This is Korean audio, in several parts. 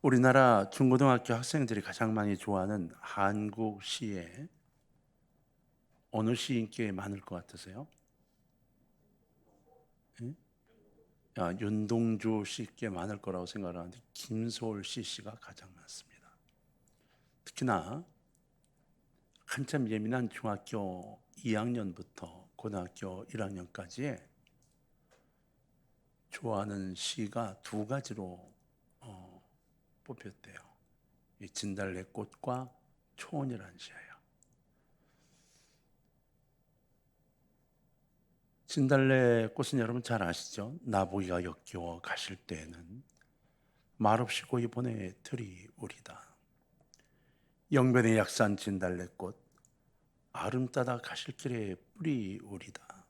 우리나라 중고등학교 학생들이 가장 많이 좋아하는 한국 시에 어느 시 인기가 많을 것 같으세요? 예? 윤동주 씨께 많을 거라고 생각하는데 김소월 씨가 가장 많습니다. 특히나 한참 예민한 중학교 2학년부터 고등학교 1학년까지의 좋아하는 시가 두 가지로 뽑혔대요. 이 진달래꽃과 초원이라는 시예요. 진달래꽃은 여러분 잘 아시죠? 나보기가 역겨워 가실 때에는 말없이 고이 보내 들이 우리다. 영변의 약산 진달래꽃 아름 따다 가실 길에 뿌리 우리다.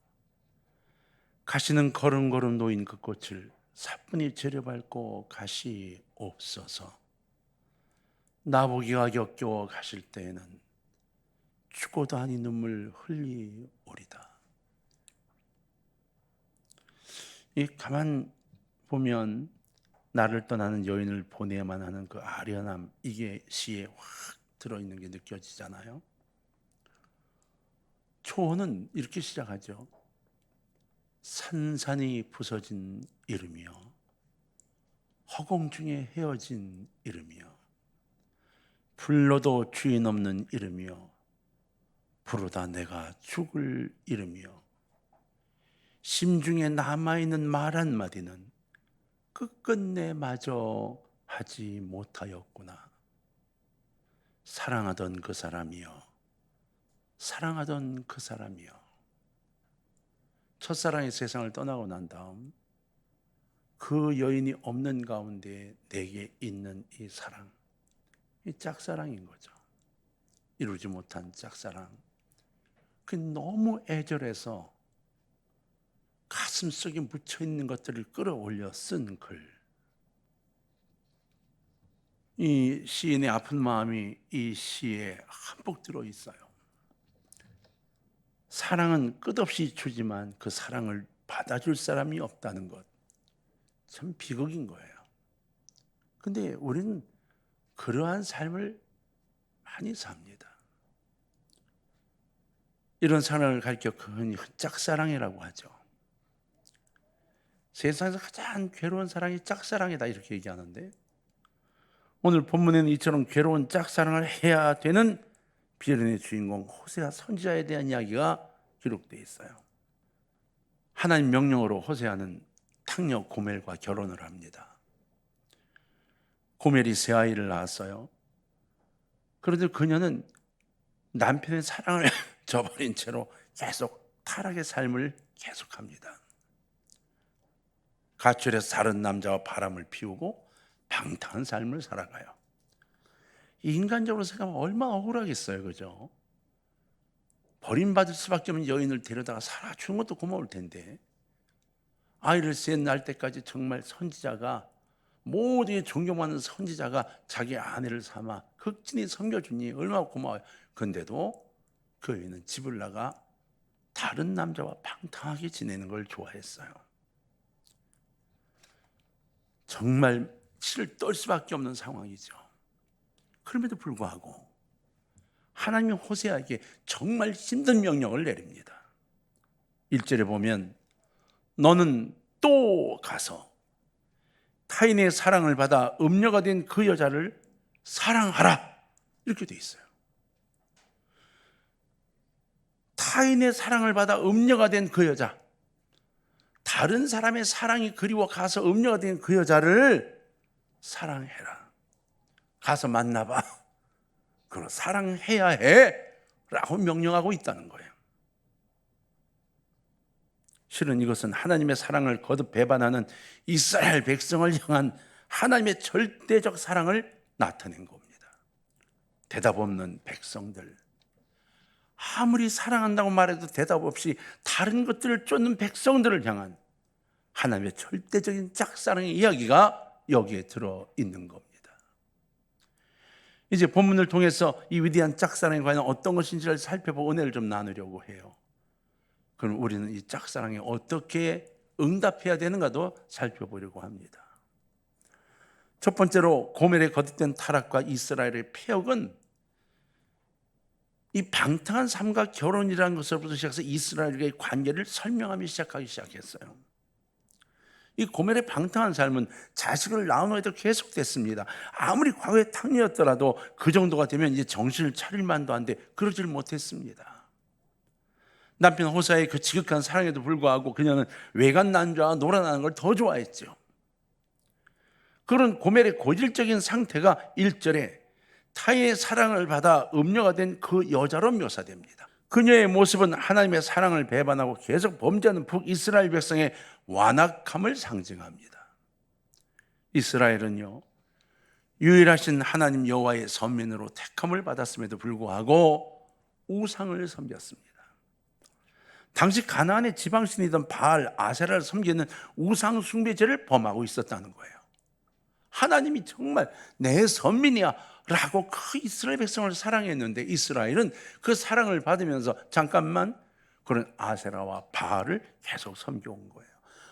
가시는 걸음걸음 놓인 그 꽃을 사뿐히 재려밟고 가시 옵소서. 나보기가 역겨워 가실 때에는 죽어도 아니 눈물 흘리오리다. 이 가만 보면 나를 떠나는 여인을 보내야만 하는 그 아련함, 이게 시에 확 들어있는 게 느껴지잖아요. 초호는 이렇게 시작하죠. 산산이 부서진 이름이요, 허공 중에 헤어진 이름이요, 불러도 주인 없는 이름이요, 부르다 내가 죽을 이름이요, 심중에 남아있는 말 한마디는 끝끝내 마저 하지 못하였구나. 사랑하던 그 사람이여, 사랑하던 그 사람이여. 첫사랑이 세상을 떠나고 난 다음 그 여인이 없는 가운데 내게 있는 이 사랑, 이 짝사랑인 거죠. 이루지 못한 짝사랑. 그 너무 애절해서 가슴속에 묻혀있는 것들을 끌어올려 쓴 글. 이 시인의 아픈 마음이 이 시에 한폭 들어있어요. 사랑은 끝없이 주지만 그 사랑을 받아줄 사람이 없다는 것, 참 비극인 거예요. 근데 우리는 그러한 삶을 많이 삽니다. 이런 사랑을 가리켜 흔히 짝사랑이라고 하죠. 세상에서 가장 괴로운 사랑이 짝사랑이다, 이렇게 얘기하는데, 오늘 본문에는 이처럼 괴로운 짝사랑을 해야 되는 비련의 주인공 호세아 선지자에 대한 이야기가 기록되어 있어요. 하나님 명령으로 호세아는 탕녀 고멜과 결혼을 합니다. 고멜이 새 아이를 낳았어요. 그런데 그녀는 남편의 사랑을 저버린 채로 계속 타락의 삶을 계속합니다. 가출해서 다른 남자와 바람을 피우고 방탕한 삶을 살아가요. 인간적으로 생각하면 얼마나 억울하겠어요, 그죠? 버림받을 수밖에 없는 여인을 데려다가 살아주는 것도 고마울 텐데, 아이를 셋 낳을 때까지 정말 선지자가, 모두의 존경받는 선지자가 자기 아내를 삼아 극진히 섬겨주니 얼마나 고마워요. 그런데도 그 여인은 집을 나가 다른 남자와 방탕하게 지내는 걸 좋아했어요. 정말 치를 떨 수밖에 없는 상황이죠. 그럼에도 불구하고 하나님이 호세아에게 정말 힘든 명령을 내립니다. 1절에 보면 너는 또 가서 타인의 사랑을 받아 음녀가 된 그 여자를 사랑하라, 이렇게 돼 있어요. 타인의 사랑을 받아 음녀가 된 그 여자, 다른 사람의 사랑이 그리워 가서 음녀가 된 그 여자를 사랑해라. 가서 만나봐. 그걸 사랑해야 해 라고 명령하고 있다는 거예요. 실은 이것은 하나님의 사랑을 거듭 배반하는 이스라엘 백성을 향한 하나님의 절대적 사랑을 나타낸 겁니다. 대답 없는 백성들, 아무리 사랑한다고 말해도 대답 없이 다른 것들을 쫓는 백성들을 향한 하나님의 절대적인 짝사랑의 이야기가 여기에 들어있는 겁니다. 이제 본문을 통해서 이 위대한 짝사랑에 관한 어떤 것인지를 살펴보고 은혜를 좀 나누려고 해요. 그럼 우리는 이 짝사랑에 어떻게 응답해야 되는가도 살펴보려고 합니다. 첫 번째로 고멜에 거듭된 타락과 이스라엘의 폐역은 이 방탕한 삶과 결혼이라는 것으로부터 시작해서 이스라엘과의 관계를 설명하기 시작했어요. 이 고멜의 방탕한 삶은 자식을 낳은 후에도 계속됐습니다. 아무리 과거에 탕녀였더라도 그 정도가 되면 이제 정신을 차릴 만도 한데 그러질 못했습니다. 남편 호사의 그 지극한 사랑에도 불구하고 그녀는 외간 남자와 놀아나는 걸 더 좋아했죠. 그런 고멜의 고질적인 상태가 1절에 타의 사랑을 받아 음녀가 된 그 여자로 묘사됩니다. 그녀의 모습은 하나님의 사랑을 배반하고 계속 범죄하는 북이스라엘 백성의 완악함을 상징합니다. 이스라엘은요, 유일하신 하나님 여호와의 선민으로 택함을 받았음에도 불구하고 우상을 섬겼습니다. 당시 가나안의 지방신이던 바알 아세라를 섬기는 우상 숭배죄를 범하고 있었다는 거예요. 하나님이 정말 내 선민이야 라고 그 이스라엘 백성을 사랑했는데 이스라엘은 그 사랑을 받으면서 잠깐만 그런 아세라와 바알을 계속 섬겨온 거예요.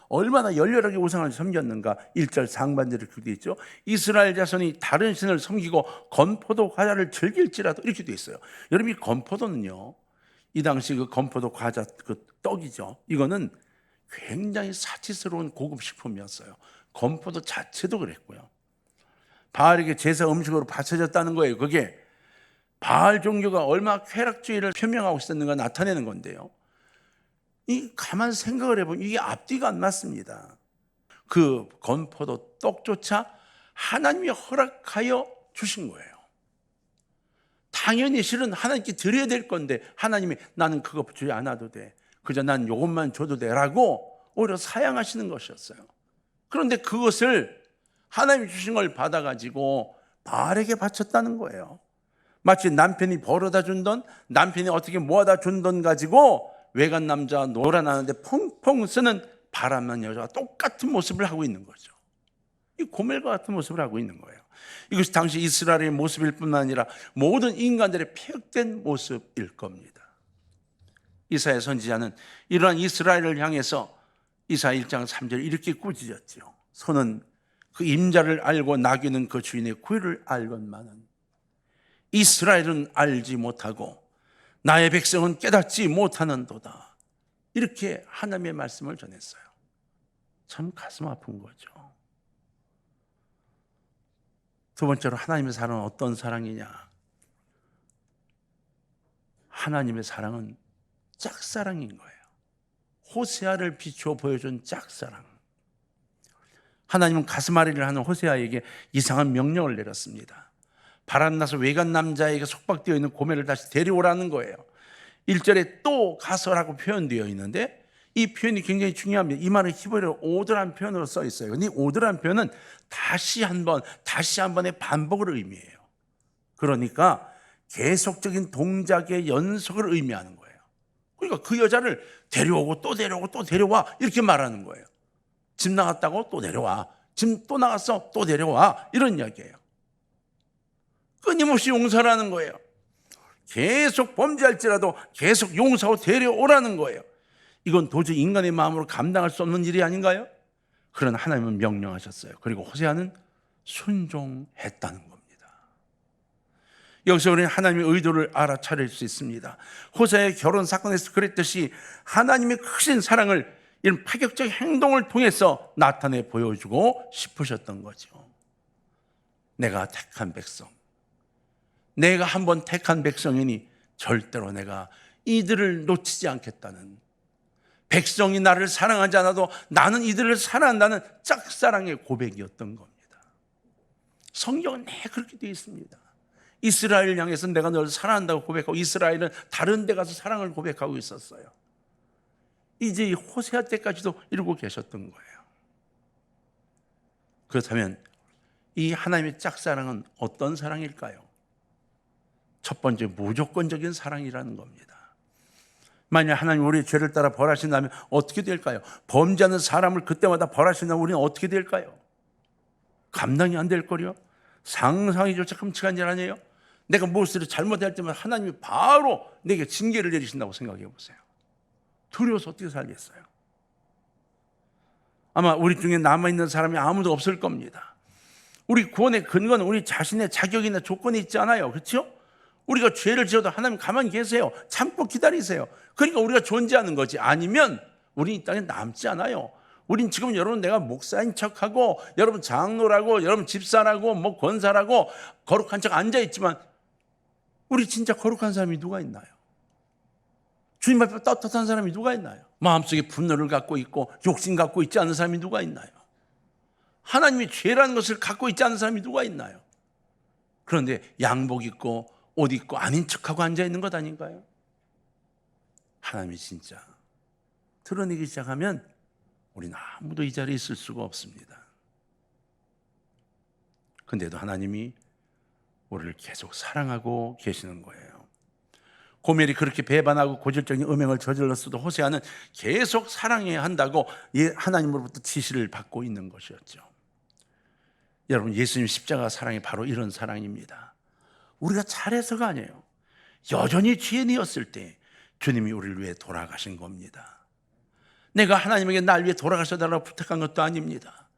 얼마나 열렬하게 우상을 섬겼는가. 1절 상반절에 그렇게 있죠. 이스라엘 자손이 다른 신을 섬기고 건포도 과자를 즐길지라도 이렇게 돼 있어요. 여러분, 이 건포도는요, 이 당시 그 건포도 과자 그 떡이죠. 이거는 굉장히 사치스러운 고급 식품이었어요. 건포도 자체도 그랬고요. 바알에게 제사 음식으로 바쳐졌다는 거예요. 그게 바알 종교가 얼마나 쾌락주의를 표명하고 있었는가 나타내는 건데요. 이 가만 생각을 해보면 이게 앞뒤가 안 맞습니다. 그 건포도 떡조차 하나님이 허락하여 주신 거예요. 당연히 실은 하나님께 드려야 될 건데 하나님이 나는 그거 주지 않아도 돼, 그저 난 이것만 줘도 돼라고 오히려 사양하시는 것이었어요. 그런데 그것을 하나님이 주신 걸 받아가지고 바알에게 바쳤다는 거예요. 마치 남편이 벌어다 준 돈, 남편이 어떻게 모아다 준 돈 가지고 외간 남자와 놀아나는데 펑펑 쓰는 바람난 여자와 똑같은 모습을 하고 있는 거죠. 이 고멜과 같은 모습을 하고 있는 거예요. 이것이 당시 이스라엘의 모습일 뿐만 아니라 모든 인간들의 폐역된 모습일 겁니다. 이사야 선지자는 이러한 이스라엘을 향해서 이사야 1장 3절에 이렇게 꾸짖었죠. 소는 그 임자를 알고 나귀는 그 주인의 구유를 알건만은 이스라엘은 알지 못하고 나의 백성은 깨닫지 못하는도다. 이렇게 하나님의 말씀을 전했어요. 참 가슴 아픈 거죠. 두 번째로 하나님의 사랑은 어떤 사랑이냐? 하나님의 사랑은 짝사랑인 거예요. 호세아를 비추어 보여준 짝사랑. 하나님은 가스마리를 하는 호세아에게 이상한 명령을 내렸습니다. 바람나서 외간 남자에게 속박되어 있는 고멜을 다시 데려오라는 거예요. 1절에 또 가서라고 표현되어 있는데 이 표현이 굉장히 중요합니다. 이 말은 히브리어 오드란 표현으로 써 있어요. 근데 이 오드란 표현은 다시 한 번의 반복을 의미해요. 그러니까 계속적인 동작의 연속을 의미하는 거예요. 그러니까 그 여자를 데려오고 또 데려오고 또 데려와 이렇게 말하는 거예요. 집 나갔다고 또 데려와, 집 또 나갔어 또 데려와, 이런 이야기예요. 끊임없이 용서라는 거예요. 계속 범죄할지라도 계속 용서하고 데려오라는 거예요. 이건 도저히 인간의 마음으로 감당할 수 없는 일이 아닌가요? 그러나 하나님은 명령하셨어요. 그리고 호세아는 순종했다는 겁니다. 여기서 우리는 하나님의 의도를 알아차릴 수 있습니다. 호세아의 결혼 사건에서 그랬듯이 하나님의 크신 사랑을 이런 파격적 행동을 통해서 나타내 보여주고 싶으셨던 거죠. 내가 택한 백성, 내가 한번 택한 백성이니 절대로 내가 이들을 놓치지 않겠다는, 백성이 나를 사랑하지 않아도 나는 이들을 사랑한다는 짝사랑의 고백이었던 겁니다. 성경은 그렇게 되어 있습니다. 이스라엘을 향해서 내가 너를 사랑한다고 고백하고 이스라엘은 다른 데 가서 사랑을 고백하고 있었어요. 이제 이 호세아 때까지도 이러고 계셨던 거예요. 그렇다면 이 하나님의 짝사랑은 어떤 사랑일까요? 첫 번째, 무조건적인 사랑이라는 겁니다. 만약 하나님 우리의 죄를 따라 벌하신다면 어떻게 될까요? 범죄하는 사람을 그때마다 벌하신다면 우리는 어떻게 될까요? 감당이 안 될 거요. 상상이조차 끔찍한 일 아니에요? 내가 무엇을 잘못할 때면 하나님이 바로 내게 징계를 내리신다고 생각해 보세요. 두려워서 어떻게 살겠어요? 아마 우리 중에 남아있는 사람이 아무도 없을 겁니다. 우리 구원의 근거는 우리 자신의 자격이나 조건이 있지 않아요. 그렇죠? 우리가 죄를 지어도 하나님 가만히 계세요. 참고 기다리세요. 그러니까 우리가 존재하는 거지. 아니면 우리 이 땅에 남지 않아요. 우린 지금 여러분 내가 목사인 척하고 여러분 장로라고 여러분 집사라고 뭐 권사라고 거룩한 척 앉아있지만 우리 진짜 거룩한 사람이 누가 있나요? 주님 앞에 떳떳한 사람이 누가 있나요? 마음속에 분노를 갖고 있고 욕심 갖고 있지 않은 사람이 누가 있나요? 하나님이 죄라는 것을 갖고 있지 않은 사람이 누가 있나요? 그런데 양복 입고 옷 입고 아닌 척하고 앉아있는 것 아닌가요? 하나님이 진짜 드러내기 시작하면 우리는 아무도 이 자리에 있을 수가 없습니다. 근데도 하나님이 우리를 계속 사랑하고 계시는 거예요. 고멜이 그렇게 배반하고 고질적인 음행을 저질렀어도 호세아는 계속 사랑해야 한다고 하나님으로부터 지시를 받고 있는 것이었죠. 여러분, 예수님 십자가 사랑이 바로 이런 사랑입니다. 우리가 잘해서가 아니에요. 여전히 죄인이었을 때 주님이 우리를 위해 돌아가신 겁니다. 내가 하나님에게 날 위해 돌아가셔달라고 부탁한 것도 아닙니다.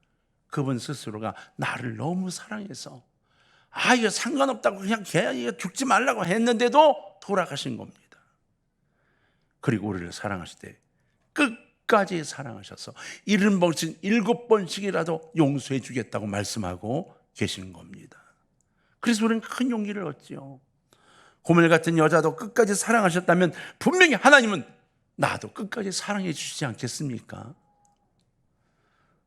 그분 스스로가 나를 너무 사랑해서 이거 상관없다고 그냥 걔 죽지 말라고 했는데도 돌아가신 겁니다. 그리고 우리를 사랑하실 때 끝까지 사랑하셔서 70번씩 7번씩이라도 용서해 주겠다고 말씀하고 계신 겁니다. 그래서 우리는 큰 용기를 얻지요. 고멜 같은 여자도 끝까지 사랑하셨다면 분명히 하나님은 나도 끝까지 사랑해 주시지 않겠습니까?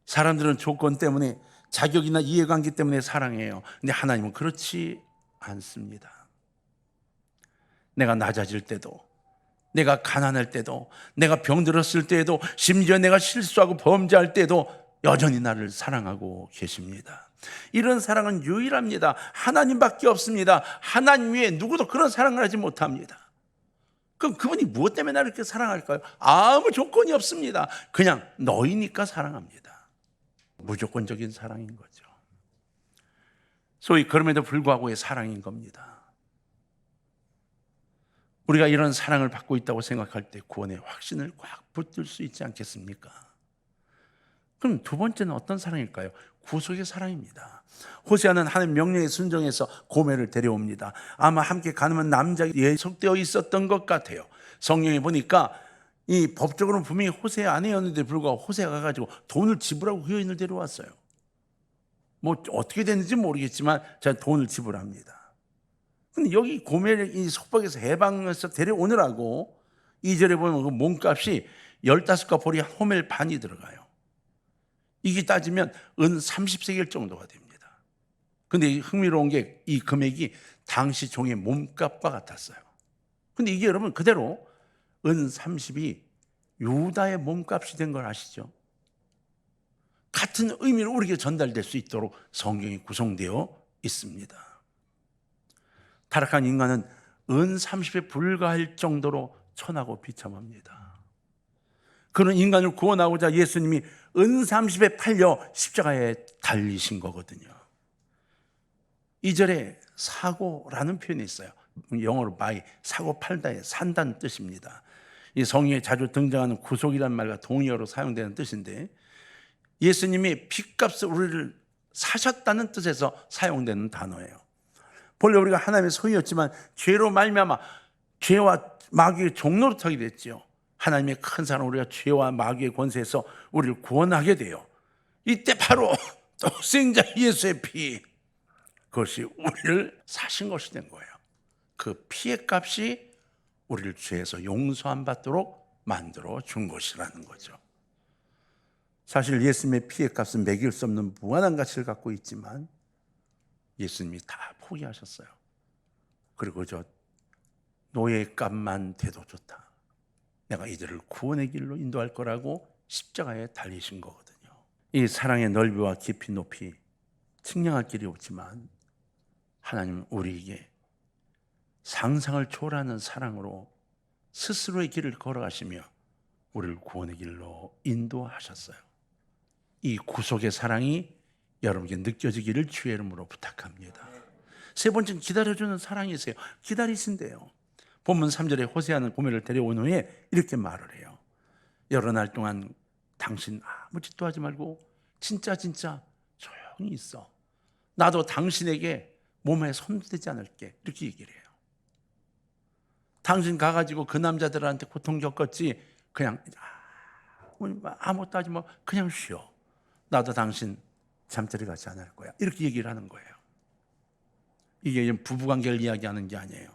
사람들은 조건 때문에 자격이나 이해관계 때문에 사랑해요. 근데 하나님은 그렇지 않습니다. 내가 낮아질 때도, 내가 가난할 때도, 내가 병들었을 때에도, 심지어 내가 실수하고 범죄할 때도 여전히 나를 사랑하고 계십니다. 이런 사랑은 유일합니다. 하나님밖에 없습니다. 하나님 외에 누구도 그런 사랑을 하지 못합니다. 그럼 그분이 무엇 때문에 나를 이렇게 사랑할까요? 아무 조건이 없습니다. 그냥 너희니까 사랑합니다. 무조건적인 사랑인 거죠. 소위 그럼에도 불구하고의 사랑인 겁니다. 우리가 이런 사랑을 받고 있다고 생각할 때 구원의 확신을 꽉 붙들 수 있지 않겠습니까? 그럼 두 번째는 어떤 사랑일까요? 구속의 사랑입니다. 호세아는 하나님 명령에 순종해서 고멜을 데려옵니다. 아마 함께 가늠한 남자가 예속되어 있었던 것 같아요. 성경에 보니까 이 법적으로는 분명히 호세아 아내였는데 불구하고 호세아가 가지고 돈을 지불하고 그 여인을 데려왔어요. 뭐 어떻게 됐는지 모르겠지만 제가 돈을 지불합니다. 근데 여기 고멜 이 속박에서 해방해서 데려오느라고 2절에 보면 그 몸값이 15가 보리 한 호멜 반이 들어가요. 이게 따지면 은 30세겔 정도가 됩니다. 근데 흥미로운 게 이 금액이 당시 종의 몸값과 같았어요. 근데 이게 여러분 그대로 은 30이 유다의 몸값이 된 걸 아시죠? 같은 의미로 우리에게 전달될 수 있도록 성경이 구성되어 있습니다. 타락한 인간은 은 30에 불과할 정도로 천하고 비참합니다. 그런 인간을 구원하고자 예수님이 은 30에 팔려 십자가에 달리신 거거든요. 2절에 사고라는 표현이 있어요. 영어로 buy, 사고 팔다의 산다는 뜻입니다. 이 성경에 자주 등장하는 구속이라는 말과 동의어로 사용되는 뜻인데 예수님이 핏값을 우리를 사셨다는 뜻에서 사용되는 단어예요. 본래 우리가 하나님의 소유였지만 죄로 말미암아 죄와 마귀의 종로로 타게 됐죠. 하나님의 큰 사랑 우리가 죄와 마귀의 권세에서 우리를 구원하게 돼요. 이때 바로 독생자 예수의 피, 그것이 우리를 사신 것이 된 거예요. 그 피의 값이 우리를 죄에서 용서함 받도록 만들어 준 것이라는 거죠. 사실 예수님의 피의 값은 매길 수 없는 무한한 가치를 갖고 있지만 예수님이 다 포기하셨어요. 그리고 저 노예의 값만 돼도 좋다. 내가 이들을 구원의 길로 인도할 거라고 십자가에 달리신 거거든요. 이 사랑의 넓이와 깊이 높이 측량할 길이 없지만 하나님은 우리에게 상상을 초월하는 사랑으로 스스로의 길을 걸어가시며 우리를 구원의 길로 인도하셨어요. 이 구속의 사랑이 여러분에게 느껴지기를 주의 이름으로 부탁합니다. 세 번째는 기다려주는 사랑이세요. 기다리신대요. 본문 3절에 호세아는 고멜을 데려온 후에 이렇게 말을 해요. 여러 날 동안 당신 아무 짓도 하지 말고 진짜 조용히 있어. 나도 당신에게 몸에 손대지 않을게. 이렇게 얘기를 해요. 당신 가가지고 그 남자들한테 고통 겪었지. 그냥 아무것도 하지 마. 그냥 쉬어. 나도 당신 잠자리 가지 않을 거야. 이렇게 얘기를 하는 거예요. 이게 부부관계를 이야기하는 게 아니에요.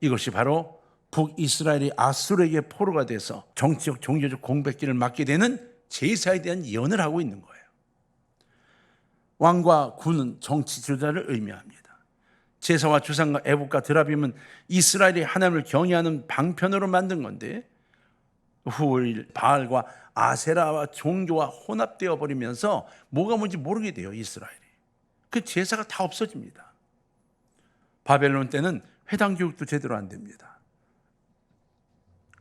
이것이 바로 북이스라엘이 아수르에게 포로가 돼서 정치적, 종교적 공백기를 맞게 되는 제사에 대한 예언을 하고 있는 거예요. 왕과 군은 정치 지도자를 의미합니다. 제사와 주상과 애국과 드라빔은 이스라엘이 하나님을 경외하는 방편으로 만든 건데 후일 바알과 아세라와 종교와 혼합되어 버리면서 뭐가 뭔지 모르게 돼요. 이스라엘이. 그 제사가 다 없어집니다. 바벨론 때는 회당 교육도 제대로 안 됩니다.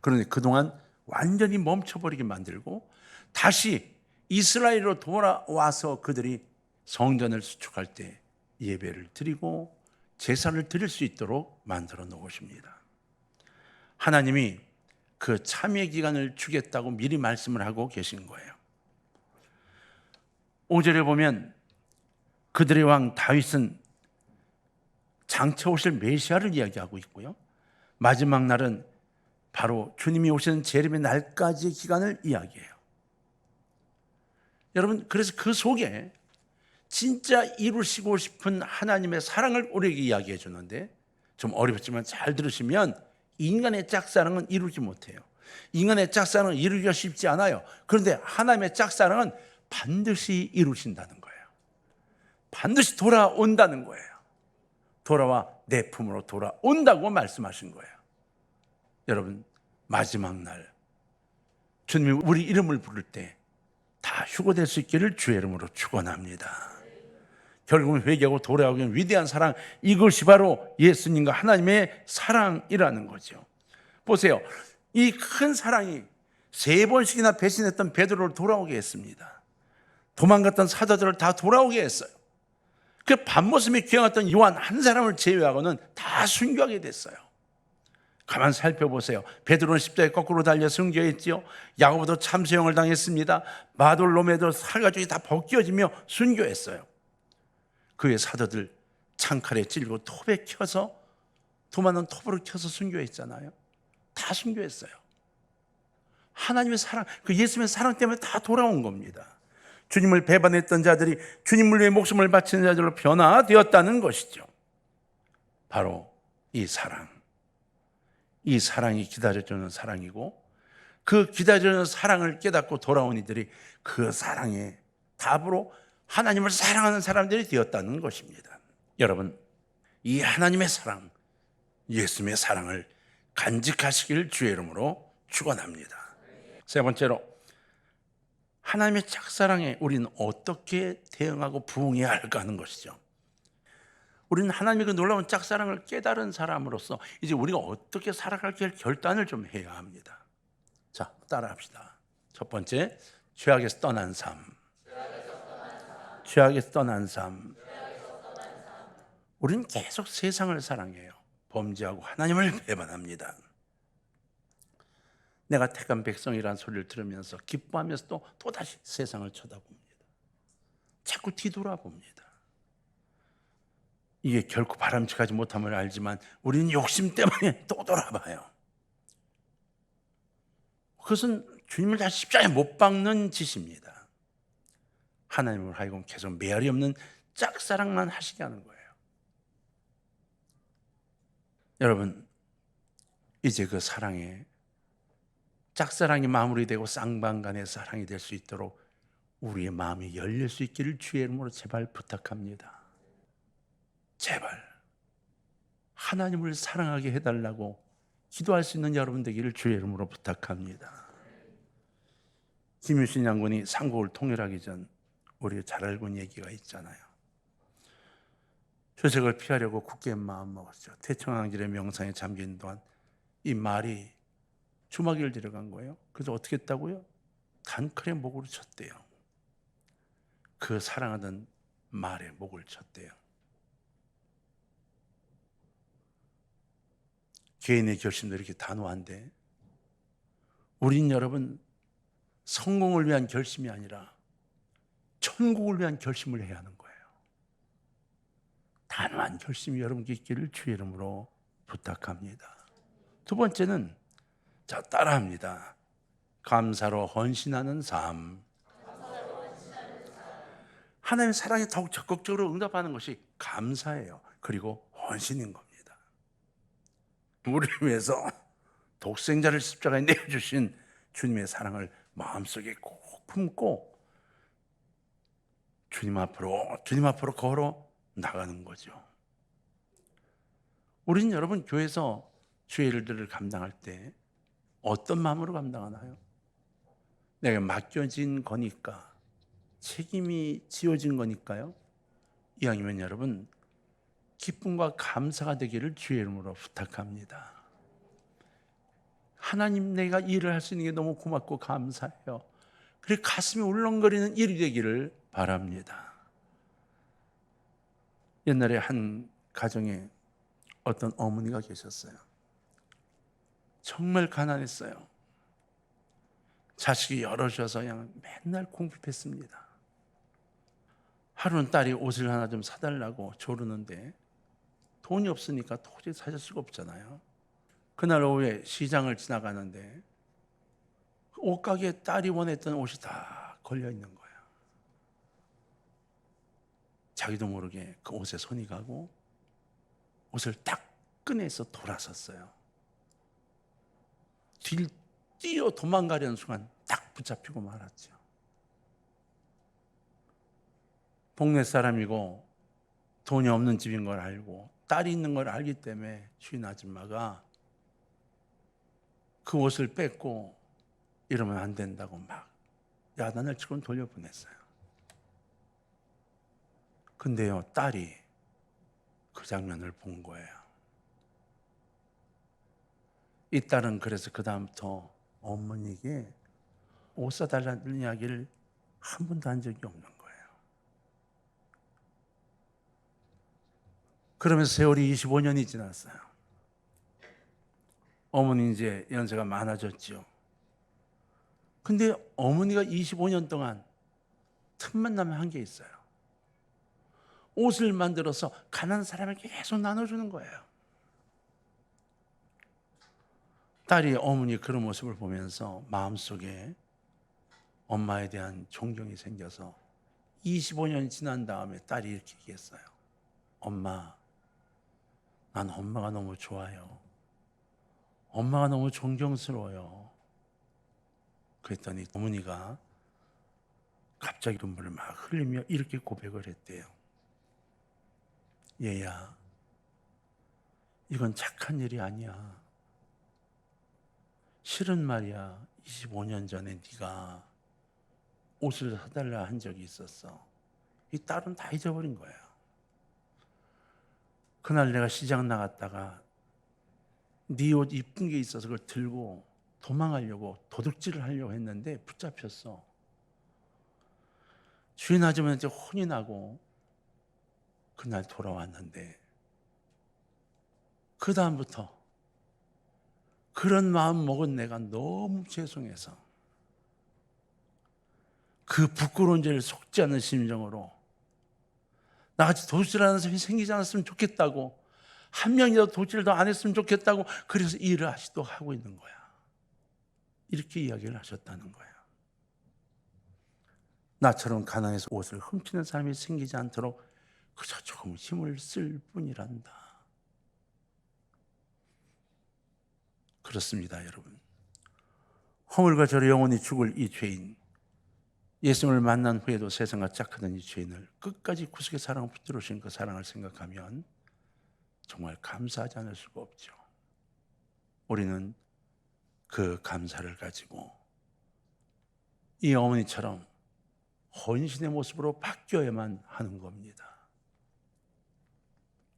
그런데 그동안 완전히 멈춰버리게 만들고 다시 이스라엘로 돌아와서 그들이 성전을 수축할 때 예배를 드리고 제사를 드릴 수 있도록 만들어 놓으십니다. 하나님이 그 참회 기간을 주겠다고 미리 말씀을 하고 계신 거예요. 5절에 보면 그들의 왕 다윗은 장차 오실 메시아를 이야기하고 있고요. 마지막 날은 바로 주님이 오시는 재림의 날까지의 기간을 이야기해요. 여러분, 그래서 그 속에 진짜 이루시고 싶은 하나님의 사랑을 우리에게 이야기해 주는데 좀 어렵지만 잘 들으시면 인간의 짝사랑은 이루지 못해요. 인간의 짝사랑은 이루기가 쉽지 않아요. 그런데 하나님의 짝사랑은 반드시 이루신다는 거예요. 반드시 돌아온다는 거예요. 돌아와 내 품으로 돌아온다고 말씀하신 거예요. 여러분, 마지막 날 주님이 우리 이름을 부를 때 다 휴거될 수 있기를 주의 이름으로 축원합니다. 결국은 회개하고 돌아오기 위한 위대한 사랑, 이것이 바로 예수님과 하나님의 사랑이라는 거죠. 보세요. 이 큰 사랑이 3번씩이나 배신했던 베드로를 돌아오게 했습니다. 도망갔던 사도들을 다 돌아오게 했어요. 그 밤모습이 귀여웠던 요한 한 사람을 제외하고는 다 순교하게 됐어요. 가만 살펴보세요. 베드로는 십자가에 거꾸로 달려 순교했지요. 야고보도 참수형을 당했습니다. 마돌로메도 살가죽이 다 벗겨지며 순교했어요. 그의 사도들 창칼에 찔고 톱에 켜서 도마는 톱으로 켜서 순교했잖아요. 다 순교했어요. 하나님의 사랑, 그 예수님의 사랑 때문에 다 돌아온 겁니다. 주님을 배반했던 자들이 주님을 위해 목숨을 바치는 자들로 변화되었다는 것이죠. 바로 이 사랑. 이 사랑이 기다려주는 사랑이고 그 기다려주는 사랑을 깨닫고 돌아온 이들이 그 사랑의 답으로 하나님을 사랑하는 사람들이 되었다는 것입니다. 여러분, 이 하나님의 사랑, 예수님의 사랑을 간직하시길 주의 이름으로 축원합니다. 세 번째로, 하나님의 짝사랑에 우리는 어떻게 대응하고 부응해야 할까 하는 것이죠. 우리는 하나님의 그 놀라운 짝사랑을 깨달은 사람으로서 이제 우리가 어떻게 살아갈 결단을 좀 해야 합니다. 자, 따라합시다. 첫 번째, 죄악에서 떠난 삶. 죄악에서 떠난 삶. 우리는 계속 세상을 사랑해요. 범죄하고 하나님을 배반합니다. 내가 택한 백성이라는 소리를 들으면서 기뻐하면서 또다시 세상을 쳐다봅니다. 자꾸 뒤돌아봅니다. 이게 결코 바람직하지 못함을 알지만 우리는 욕심 때문에 또 돌아봐요. 그것은 주님을 다시 십자가에 못 박는 짓입니다. 하나님을 하여금 계속 메아리 없는 짝사랑만 하시게 하는 거예요. 여러분, 이제 그 사랑에 짝사랑이 마무리되고 쌍방간의 사랑이 될 수 있도록 우리의 마음이 열릴 수 있기를 주의 이름으로 제발 부탁합니다. 제발 하나님을 사랑하게 해달라고 기도할 수 있는 여러분 되기를 주의 이름으로 부탁합니다. 김유신 장군이 삼국을 통일하기 전 우리가 잘 알고 있는 얘기가 있잖아요. 표색을 피하려고 굳게 마음먹었죠. 태청왕실의 명상에 잠긴 동안 이 말이 주마귀를 데려간 거예요. 그래서 어떻게 했다고요? 단칼에 목으로 쳤대요. 그 사랑하던 말에 목을 쳤대요. 개인의 결심도 이렇게 단호한데 우린 여러분 성공을 위한 결심이 아니라 천국을 위한 결심을 해야 하는 거예요. 단호한 결심이 여러분께 있기를 주의 이름으로 부탁합니다. 두 번째는 자, 따라합니다. 감사로 헌신하는 삶. 하나님의 사랑에 더욱 적극적으로 응답하는 것이 감사예요. 그리고 헌신인 겁니다. 우리를 위해서 독생자를 십자가에 내어주신 주님의 사랑을 마음속에 꼭 품고 주님 앞으로 걸어 나가는 거죠. 우리는 여러분 교회에서 주의 일들을 감당할 때 어떤 마음으로 감당하나요? 내가 맡겨진 거니까, 책임이 지어진 거니까요. 이왕이면 여러분 기쁨과 감사가 되기를 주의 이름으로 부탁합니다. 하나님, 내가 일을 할 수 있는 게 너무 고맙고 감사해요. 그리고 가슴이 울렁거리는 일이 되기를 바랍니다. 옛날에 한 가정에 어떤 어머니가 계셨어요. 정말 가난했어요. 자식이 여럿이어서 그냥 맨날 궁핍했습니다. 하루는 딸이 옷을 하나 좀 사달라고 조르는데 돈이 없으니까 도저히 사줄 수가 없잖아요. 그날 오후에 시장을 지나가는데 옷가게에 딸이 원했던 옷이 다 걸려 있는 거예요. 자기도 모르게 그 옷에 손이 가고 옷을 딱 꺼내서 돌아섰어요. 뒤를 뛰어 도망가려는 순간 딱 붙잡히고 말았죠. 동네 사람이고 돈이 없는 집인 걸 알고 딸이 있는 걸 알기 때문에 주인 아줌마가 그 옷을 뺏고 이러면 안 된다고 막 야단을 치고 돌려보냈어요. 근데요, 딸이 그 장면을 본 거예요. 이 딸은 그래서 그 다음부터 어머니에게 옷 사달라는 이야기를 한 번도 한 적이 없는 거예요. 그러면서 세월이 25년이 지났어요. 어머니 이제 연세가 많아졌죠. 근데 어머니가 25년 동안 틈만 나면 한 게 있어요. 옷을 만들어서 가난한 사람에게 계속 나눠주는 거예요. 딸이 어머니 그런 모습을 보면서 마음속에 엄마에 대한 존경이 생겨서 25년이 지난 다음에 딸이 이렇게 얘기했어요. 엄마, 난 엄마가 너무 좋아요. 엄마가 너무 존경스러워요. 그랬더니 어머니가 갑자기 눈물을 막 흘리며 이렇게 고백을 했대요. 얘야, 이건 착한 일이 아니야. 실은 말이야, 25년 전에 네가 옷을 사달라 한 적이 있었어. 이 딸은 다 잊어버린 거예요. 그날 내가 시장 나갔다가 네 옷 이쁜 게 있어서 그걸 들고 도망가려고 도둑질을 하려고 했는데 붙잡혔어. 주인 아줌마한테 혼이 나고 그날 돌아왔는데 그 다음부터 그런 마음 먹은 내가 너무 죄송해서 그 부끄러운 죄를 속지 않는 심정으로 나같이 도둑질하는 사람이 생기지 않았으면 좋겠다고, 한 명이라도 도둑질도 안 했으면 좋겠다고, 그래서 일을 아직도 하고 있는 거야. 이렇게 이야기를 하셨다는 거예요. 나처럼 가난해서 옷을 훔치는 사람이 생기지 않도록 그저 조금 힘을 쓸 뿐이란다. 그렇습니다, 여러분. 허물과 저로 영원히 죽을 이 죄인, 예수님을 만난 후에도 세상과 짝하던 이 죄인을 끝까지 구속의 사랑을 붙들어 주신 그 사랑을 생각하면 정말 감사하지 않을 수가 없죠. 우리는 그 감사를 가지고 이 어머니처럼 헌신의 모습으로 바뀌어야만 하는 겁니다.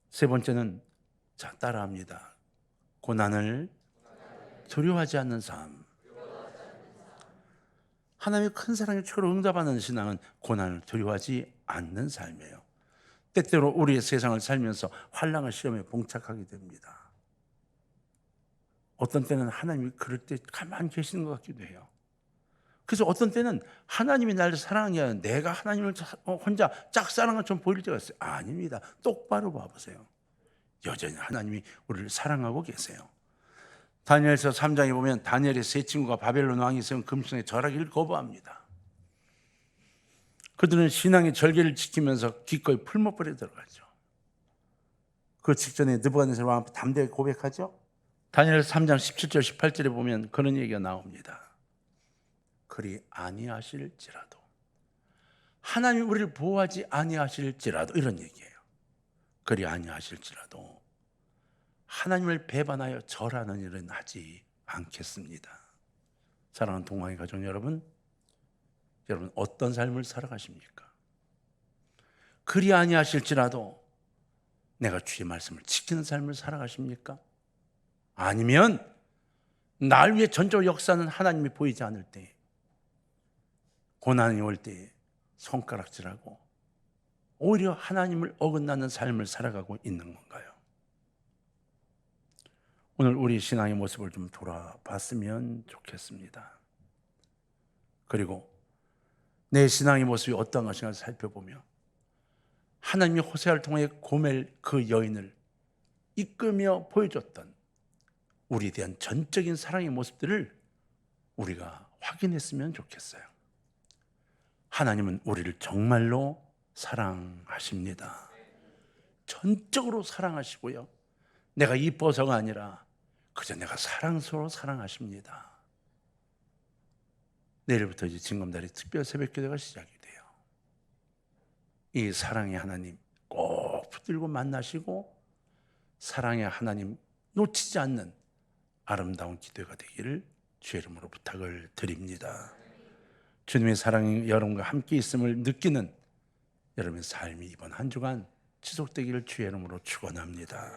세 번째는 자, 따라합니다. 고난을 두려워하지 않는 삶. 하나님의 큰 사랑에 최고로 응답하는 신앙은 고난을 두려워하지 않는 삶이에요. 때때로 우리의 세상을 살면서 환난과 시험에 봉착하게 됩니다. 어떤 때는 하나님이 그럴 때 가만히 계시는 것 같기도 해요. 그래서 어떤 때는 하나님이 나를 사랑하냐, 내가 하나님을 혼자 짝사랑한 것처럼 보일 때가 있어요. 아닙니다. 똑바로 봐보세요. 여전히 하나님이 우리를 사랑하고 계세요. 다니엘서 3장에 보면 다니엘의 세 친구가 바벨론 왕이 세운 금성에 절하기를 거부합니다. 그들은 신앙의 절개를 지키면서 기꺼이 풀무불에 들어가죠. 그 직전에 느부갓네살 왕 앞에 담대하게 고백하죠. 다니엘 3장 17절 18절에 보면 그런 얘기가 나옵니다. 그리 아니하실지라도, 하나님이 우리를 보호하지 아니하실지라도, 이런 얘기예요. 그리 아니하실지라도 하나님을 배반하여 절하는 일은 하지 않겠습니다. 사랑하는 동방의 가족 여러분, 여러분 어떤 삶을 살아가십니까? 그리 아니하실지라도 내가 주의 말씀을 지키는 삶을 살아가십니까? 아니면 날 위해 전적으로 역사하는 하나님이 보이지 않을 때, 고난이 올 때 손가락질하고 오히려 하나님을 어긋나는 삶을 살아가고 있는 건가요? 오늘 우리 신앙의 모습을 좀 돌아봤으면 좋겠습니다. 그리고 내 신앙의 모습이 어떤 것인가 살펴보며 하나님이 호세아를 통해 고멜 그 여인을 이끌며 보여줬던 우리에 대한 전적인 사랑의 모습들을 우리가 확인했으면 좋겠어요. 하나님은 우리를 정말로 사랑하십니다. 전적으로 사랑하시고요. 내가 이뻐서가 아니라 그저 내가 사랑스러워 사랑하십니다. 내일부터 이제 징검다리 특별 새벽기도가 시작이 돼요. 이 사랑의 하나님 꼭 붙들고 만나시고 사랑의 하나님 놓치지 않는 아름다운 기도가 되기를 주의 이름으로 부탁을 드립니다. 주님의 사랑이 여러분과 함께 있음을 느끼는 여러분의 삶이 이번 한 주간 지속되기를 주의 이름으로 축원합니다.